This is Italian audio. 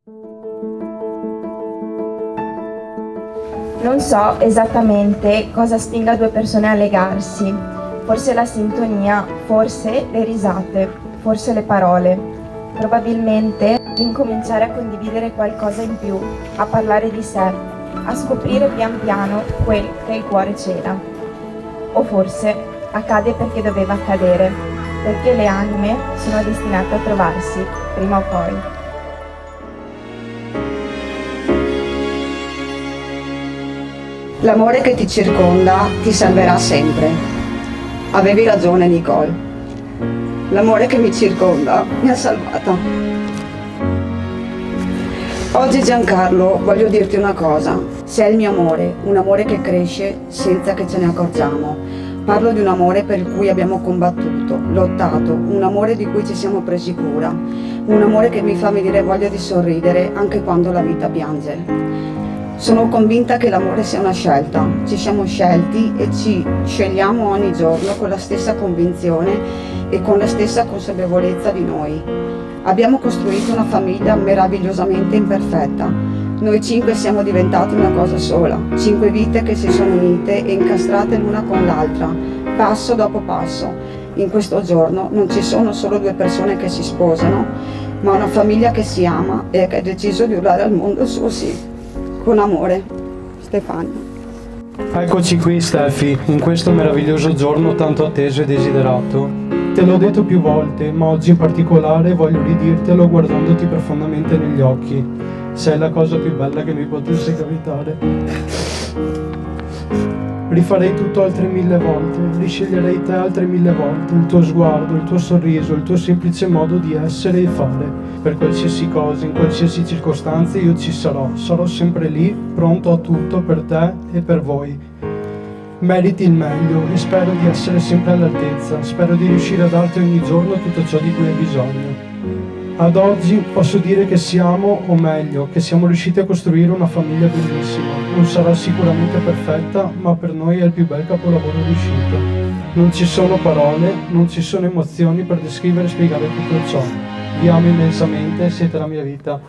Non so esattamente cosa spinga due persone a legarsi, forse la sintonia, forse le risate, forse le parole, probabilmente incominciare a condividere qualcosa in più, a parlare di sé, a scoprire pian piano quel che il cuore cela. O forse accade perché doveva accadere, perché le anime sono destinate a trovarsi, prima o poi. L'amore che ti circonda ti salverà sempre. Avevi ragione, Nicole. L'amore che mi circonda mi ha salvata. Oggi, Giancarlo, voglio dirti una cosa. Sei il mio amore, un amore che cresce senza che ce ne accorgiamo. Parlo di un amore per cui abbiamo combattuto, lottato, un amore di cui ci siamo presi cura, un amore che mi fa venire voglia di sorridere anche quando la vita piange. Sono convinta che l'amore sia una scelta, ci siamo scelti e ci scegliamo ogni giorno con la stessa convinzione e con la stessa consapevolezza di noi. Abbiamo costruito una famiglia meravigliosamente imperfetta. Noi 5 siamo diventati una cosa sola, 5 vite che si sono unite e incastrate l'una con l'altra, passo dopo passo. In questo giorno non ci sono solo 2 persone che si sposano, ma una famiglia che si ama e che ha deciso di urlare al mondo il suo sì. Con amore, Stefania. Eccoci qui, Stefi, in questo meraviglioso giorno tanto atteso e desiderato. Te l'ho detto più volte, ma oggi in particolare voglio ridirtelo guardandoti profondamente negli occhi. Sei la cosa più bella che mi potesse capitare. Rifarei tutto altre 1000 volte, risceglierei te altre 1000 volte, il tuo sguardo, il tuo sorriso, il tuo semplice modo di essere e fare. Per qualsiasi cosa, in qualsiasi circostanza io ci sarò sempre lì, pronto a tutto per te e per voi. Meriti il meglio e spero di essere sempre all'altezza, spero di riuscire a darti ogni giorno tutto ciò di cui hai bisogno. Ad oggi posso dire che siamo, o meglio, che siamo riusciti a costruire una famiglia bellissima. Non sarà sicuramente perfetta, ma per noi è il più bel capolavoro riuscito. Non ci sono parole, non ci sono emozioni per descrivere e spiegare tutto ciò. Vi amo immensamente, siete la mia vita.